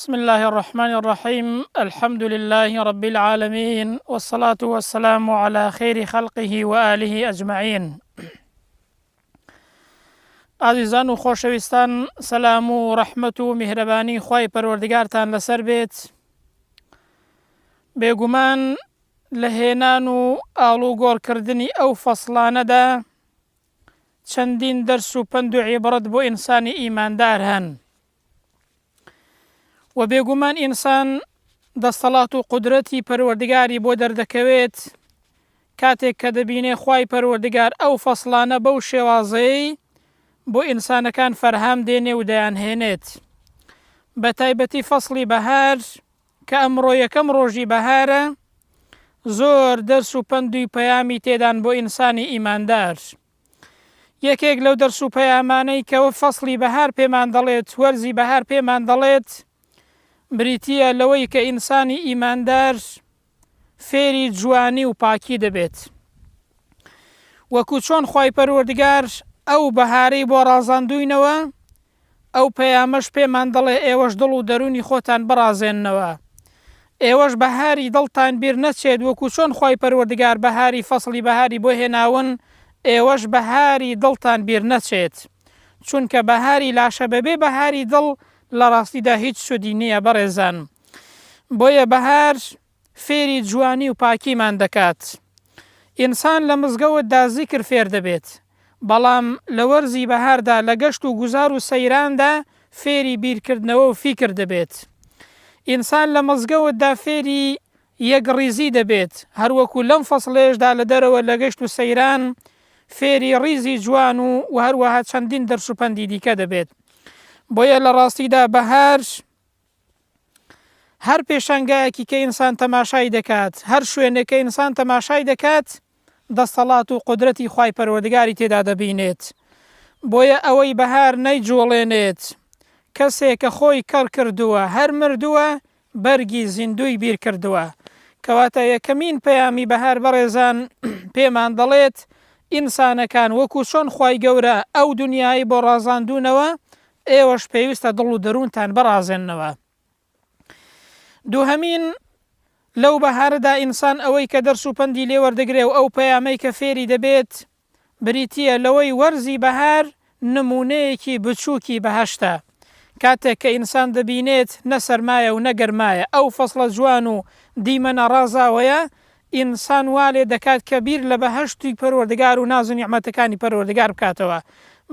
بسم الله الرحمن الرحيم. الحمد لله رب العالمين، والصلاة والسلام على خير خلقه وآله أجمعين. عزیزان و خۆشەویستان، سەلام و ڕەحمەت و میهرەبانی خوای پەروەردگارتان لەسەر بێت. بێگومان لە هێنان و ئاڵوگۆڕکردنی ئەو فەسڵانەدا چەندین دەرس و پند و عیبرەت بۆ ئینسانی ئیماندار هەن. و بێگومان ئینسان دەسەڵات و قودرەتی پەروەردگاری بۆ دەردەکەوێت کاتێک کە دەبینێ خوای پەروەردگار ئەو فەسڵانە بەو شێوازەیەی بۆ ئینسانەکان فەرهام دێنێ و دەیانهێنێت. بە تایبەتی فەسڵی بەهار کە ئەمڕۆ یەکەم ڕۆژی بەهارە، زۆر دەرس و پەندوی پەیامی تێدان بۆ ئینسانی ئیماندار. یەکێک لەو دەرس و پەیامانەی کەوە فەسڵی بەهار پێمان دەڵێت، وەرزی بەهار پێمان دەڵێت، بریتیە لەوەی کە ئینسانی ئیماندار فێری جوانی و پاکی دەبێت. وەکو چۆن خوای پەروەردگار ئەو بەهارەی بۆ ڕازاندووینەوە، ئەو پەیامەش پێمان دەڵێ ئێوەش دڵ و دەرونی خۆتان بڕازێننەوە، ئێوەش بەهاری دڵتان بیر نەچێت وەکو چۆن خوای پەروەردگار بەهاری فەسڵی بەهاری بۆ هێناون، ئێوەش بەهاری دڵتان بیر نەچێت، چونکە بەهاری لاشە بەبێ بەهاری دڵ لە ڕاستیدا هیچ سودی نییە بەڕێزان. بۆیە بەهار فێری جوانی و پاکیمان دەکات. ئینسان لە مزگەوتدا زیکر فێر دەبێت، بەڵام لە وەرزی بەهاردا لە گەشت و گوزار و سەیراندا فێری بیرکردنەوە و فیکر دەبێت. ئینسان لە مزگەوتدا فێری یەکڕیزی دەبێت، هەروەکو لەم فەسڵێشدا لە دەرەوە لە گەشت و سەیران فێری ڕیزی جوان و هەروەها چەندین دەرس و پەندی دیکە دەبێت. بۆیە لە ڕاستیدا بەهار هەر پێشانگایەکی کە ئینسان تەماشای دەکات، هەر شوێنێک کە ئینسان تەماشای دەکات، دەسەڵات و قودرەتی خوای پەروەردگاری تێدا دەبینێت. بۆیە ئەوەی بەهار نەیجوڵێنێت کەسێک کە خۆی کەڕ کردووە، هەر مردووە بەرگی زیندوی بیر کردووە. کەواتە یەکەمین پەیامی بەهار بەڕێزان پێمان دەڵێت ئینسانەکان وەکو چۆن خوای گەورە ئەو دنیای بۆ ڕازاندوونەوە، ئێوەش پێویستە دڵ و دەروونتان بڕازێننەوە. دووهەمین لەو بەهارەدا ئینسان ئەوەی کە دەرس و پەندی لێ وەردەگرێ و ئەو پەیامەی کە فێری دەبێت بریتیە لەوەی وەرزی بەهار نمونەیەکی بچووکی بەهەشتە. کاتێک کە ئینسان دەبینێت نە سەرمایە و نەگەرمایە، ئەو فەسڵە جوان و دیمەنە ڕازاوەیە، ئینسان وا لێ دەکات کە بیر لە بەهەشتی پەروەردگار و ناز و نیعمەتەکانی پەروەردگار بکاتەوە.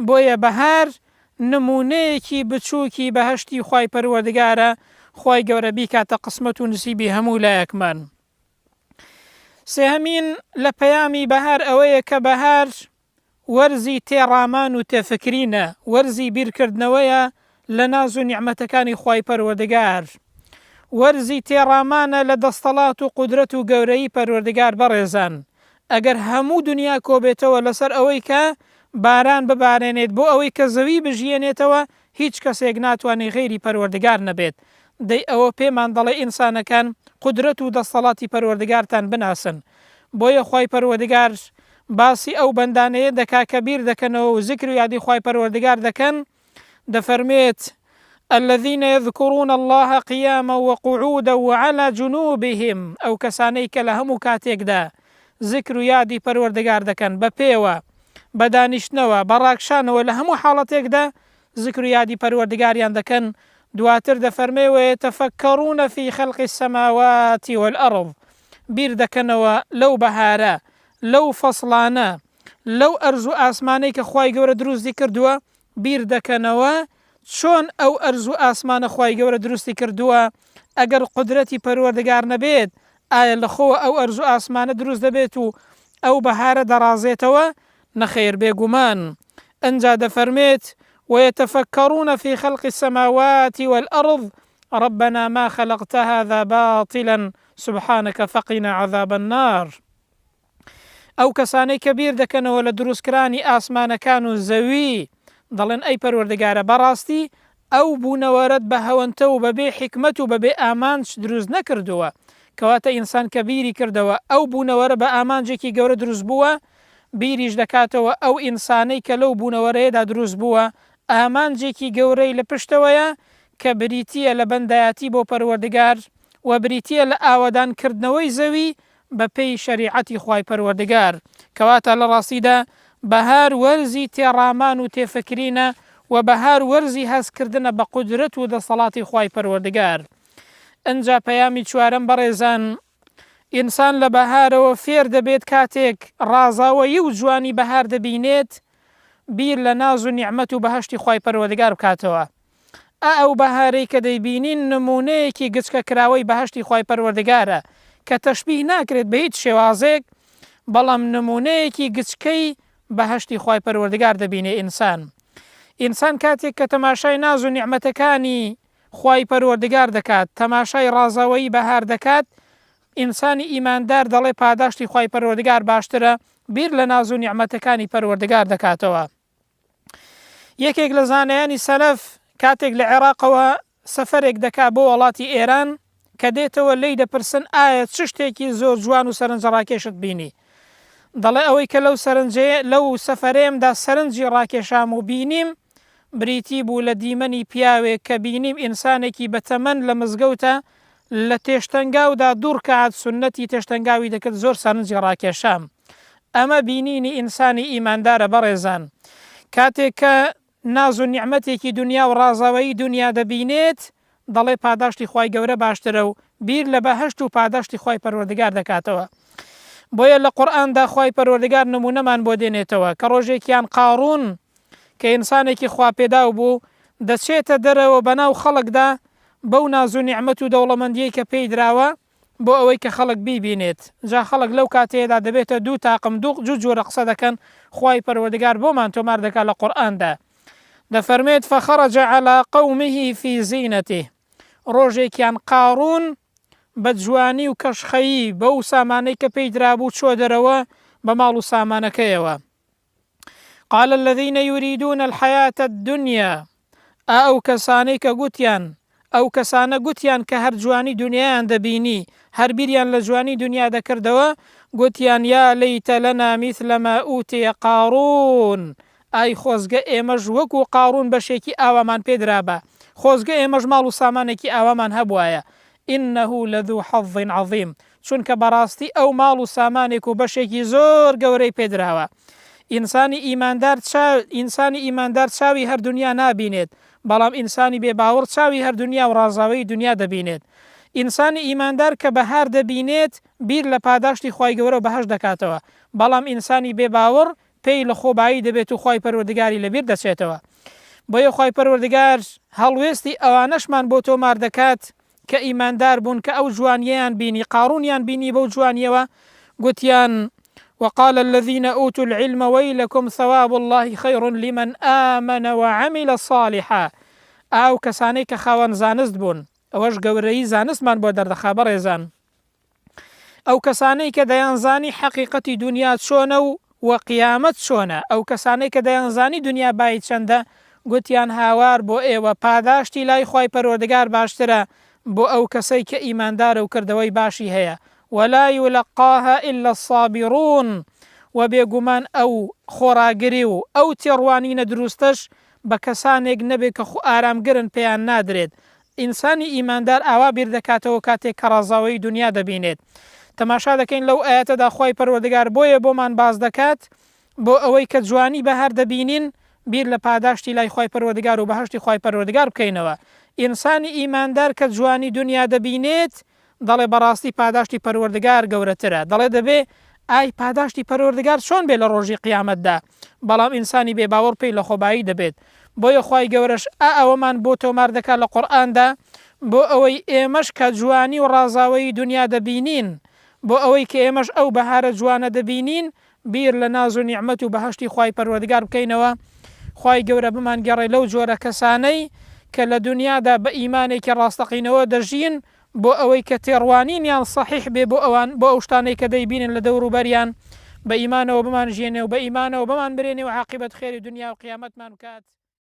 بۆیە بەهار نمونەیەکی بچووکی بەهەشتی خوای پەروەردگارە، خوای گەورە بیکاتە قسمەت و نسیبی هەموو لایەکمان. سێهەمین لە پەیامی بەهار ئەوەیە کە بەهار وەرزی تێڕامان و تێفکرینە، وەرزی بیرکردنەوەیە لە ناز و نیعمەتەکانی خوای پەروەردگار، وەرزی تێڕامانە لە دەستەڵات و قودرەت و گەورەی پەروەردگار بەڕێزان. ئەگەر هەموو دنیا کۆبێتەوە لەسەر ئەوەی کە باران ببارێنێت بۆ ئەوەی کە زەوی بژیێنێتەوە، هیچ کەسێک ناتوانێت غەیری پەروەردگار نەبێت. دەی ئەوە پێمان دەڵێ ئینسانەکان قودرەت و دەسەڵاتی پەروەردگارتان بناسن. بۆیە خوای پەروەردگار باسی ئەو بەندانەیە دەکا کە بیر دەکەنەوە و زیکر و یادی خوای پەروەردگار دەکەن، دەفەرمێت الذين يذكرون الله قياما وقعودا وعلى جنوبهم، ئەو کەسانەی کە لە هەموو کاتێکدا زیکر و یادی پەروەردگار دەکەن، بە پێوە، بە دانیشتنەوە، بە ڕاکشانەوە، لە هەموو حاڵەتێکدا زیکر و یادی پەروەردگاریان دەکەن. دواتر دەفەرمێ ويتفكرون في خلق السماوات والأرض، بیر دەکەنەوە لەو بەهارە، لەو فەسڵانە، لەو ئەرز و ئاسمانەی کە خوای گەورە دروستی کردووە، بیر دەکەنەوە چۆن ئەو ئەرز و ئاسمانە خوای گەورە دروستی کردووە. ئەگەر قودرەتی پەروەردگار نەبێت، ئایا لەخۆوە ئەو ئەرز و ئاسمانە دروست دەبێت و ئەو بەهارە دەڕازێتەوە؟ نەخێر، بێگومان. ئەنجا دەفەرمێت ويتفكرون في خلق السماوات والأرض ربنا ما خلقت هذا باطلا سبحانك فقنا عذاب النار. ئەو کەسانەی کە بیر دەکەنەوە لە دروستکرانی ئاسمانەکان و زەوی، دەڵێن ئەی پەروەردگارە بەڕاستی ئەو بوونەوەرت بە هەوەنتە و بەبێ حکمت و بەبێ ئامانج دروست نەکردووە. کەواتە ئینسان کە بیری کردەوە ئەو بوونەوەرە بە ئامانجێکی گەورە دروست بووە، بیریش دەکاتەوە ئەو ئینسانەی کە لەو بوونەوەرەیەدا دروست بووە ئامانجێکی گەورەی لە پشتەوەیە کە بریتیە لە بەندایەتی بۆ پەروەردگار و بریتیە لە ئاوەدانکردنەوەی زەوی بە پێی شەریعەتی خوای پەروەردگار کەواتە لە ڕاستیدا بەهار وەرزی تێڕامان و تێفکرینە و بەهار وەرزی هەستکردنە بە قودرەت و دەسەڵاتی خوای پەروەردگار. ئەنجا پەیامی چوارەم بەڕێزان، ئینسان لە بەهارەوە فێر دەبێت کاتێک ڕازاوەیی و جوانی بەهار دەبینێت بیر لە ناز و نیعمەت و بەهەشتی خوای پەروەردگار بکاتەوە. ئەو بەهارەی کە دەیبینین نمونەیەکی گچکەکراوەی بەهەشتی خوای پەروەردگارە کە تەشبیه ناکرێت بە هیچ شێوازێک، بەڵام نمونەیەکی گچکەی بەهەشتی خوای پەروەردگار دەبینێ ئینسان کاتێک کە تەماشای ناز و نیعمەتەکانی خوای پەروەردگار دەکات، تەماشای ڕازاوەیی بەهار دەکات، ئینسانی ئیماندار دەڵێ پاداشتی خوای پەروەردگار باشترە، بیر لە ناز و نیعمەتەکانی پەروەردگار دەکاتەوە. یەکێک لە زانایانی سەلەف کاتێک لە عێراقەوە سەفەرێک دەکا بۆ وڵاتی ئێران کە دێتەوە لی دەپرسن ئایا چ شتێکی زۆر جوان و سەرنجە ڕاکێشت بینی؟ دەڵێ ئەوەی کە لەو سەفەرێمدا سەرنجی ڕاکێشام و بینیم بریتی بوو لە دیمەنی پیاوێک کە بینیم ئینسانێکی بەتەمەن لە مزگەوتە لە تێشتەنگاودا دوور کات سنەتی تێشتەنگاوی دەکرد، زۆر سەرنجی ڕاکێشام. ئەمە بینینی ئینسانی ئیماندارە بەڕێزان. کاتێک کە ناز و نیعمەتێکی دنیا و ڕازاوەیی دنیا دەبینێت دەڵێ پاداشتی خوای گەورە باشترە و بیر لە بەهەشت و پاداشتی خوای پەروەردگار دەکاتەوە. بۆیە لە قورئاندا خوای پەروەردگار نمونەمان بۆ دێنێتەوە کە ڕۆژێکیان قاڕون کە ئینسانێکی خواپێداو بوو دەچێتە دەرەوە بەناو خەڵکدا بەو ناز و نیعمەت و دەوڵەمەندیەی کە پێی دراوە بۆ ئەوەی کە خەڵک بیبینێت. جا خەڵک لەو کاتەیەدا دەبێتە دوو تاقم دوو جۆرە قسە دەکەن. خوای پەروەردگار بۆمان تۆمار دەکات لە قورئاندا، دەفەرمێت فەخەرەجە عەلا قەومه فی زینەته. ڕۆژێکیان قاڕون بە جوانی و کەشخەیی بەو سامانەی کە پێی درابوو چۆ دەرەوە بە ماڵ و سامانەکەیەوە. قال الذين يريدون الحياة الدنيا، ئەو کەسانەی کە گوتیان ئەو کەسانە گوتیان کە هەر جوانی دنیایان دەبینی، هەر بیریان لە جوانی دنیا دەکردەوە، گوتیان یا لەیتە لەنا مثل ما ئوتیە قاڕون، ئای خۆزگە ئێمەش وەکو قاڕون بەشێکی ئاوامان پێدرابە، خۆزگە ئێمەش ماڵ و سامانێکی ئاوامان هەبوایە. ئینەه لەذو حەظ عەظیم، چونکە بەڕاستی ئەو ماڵ و سامانێک و بەشێکی زۆر گەورەی پێدراوە. ئینسانی ئیماندار چاوی هەر دنیا نابینێت، بەڵام ئینسانی بێباوەڕ چاوی هەر دنیا و ڕازاوەی دنیا دەبینێت. ئینسانی ئیماندار کە بەهار دەبینێت بیر لە پاداشتی خوای گەورە و بەهەشت دەکاتەوە، بەڵام ئینسانی بێباوەڕ پێی لە خۆبایی دەبێت و خوای پەروەردگاری لەبیر دەچێتەوە. بۆیە خوای پەروەردگار هەڵوێستی ئەوانەشمان بۆ تۆمار دەکات کە ئیماندار بوون کە ئەو جوانیەیان بینی، قاڕونیان بینی بەو جوانیەوە، گوتیان وقال الذين أوتوا العلم ويلكم ثواب الله خير لمن آمن وعمل صالحا. ئاو کەسانەی کە خاوەن زانست بوون، ئەوەش گەورەی زانستمان بۆ دەردەخا بەڕێزان. ئەو کەسانەی کە دەیانزانی حەقیقەتی دنیا چۆنە و قیامەت چۆنە، ئەو کەسانەی کە دەیانزانی دنیا بای چەندە، گوتیان هاوار بۆ ئێوە پاداشتی لای خوای پەروەردگار باشترە بۆ ئەو کەسەی کە ئیماندارە و کردەوەی باشی هەیە. ولا يلقاها إلا الصابرون، و بێگومان ئەو خۆراگری و ئەو تێڕوانینە دروستەش بە کەسانێک نەبێت کە ئارامگرن پێیان نادرێت. ئینسانی ئیماندار ئاوا بیر دەکاتەوە کاتێک کە ڕازاوەی دنیا دەبینێت. تەماشا دەکەین لەو ئاەتەدا خوای پەروەردگار بۆیە بۆمان باز دەکات بۆ ئەوەی کە جوانی بەهار دەبینین بیر لە پاداشتی لای خوای پەروەردگار و بەهەشتی خوای پەروەردگار بکەینەوە. ئینسانی ئیماندار کە جوانی دنیا دەبینێت دەڵێ بەڕاستی پاداشتی پەروەردگار گەورەترە، دەڵێ دەبێ ئای پاداشتی پەروەردگار چۆن بێ لە ڕۆژی قیامەتدا، بەڵام ئینسانی بێباوەڕ پێی لە خۆبایی دەبێت. بۆیە خوای گەورەش ئەوەمان بۆ تۆمار دەکات لە قورئاندا بۆ ئەوەی ئێمەش کە جوانی و ڕازاوەی دنیا دەبینین، بۆ ئەوەی کە ئێمەش ئەو بەهارە جوانە دەبینین بیر لە ناز و نیعمەت و بەهەشتی خوای پەروەردگار بکەینەوە. خوای گەورە بمان گەڕێ لەو جۆرە کەسانەی کە لە دنیادا بە ئیمانێکی ڕاستەقینەوە دەژین بۆ ئەوەی کە تێڕوانینیان صحیح بێ بۆ ئەو شتانەی کە دەیبینن لە دەوروبەریان بە ئیمانەوە بمان ژێنێ و بە ئیمانەوە بمان برێنێ و عاقبەت خێری دنیا و قیامەتمان بکات.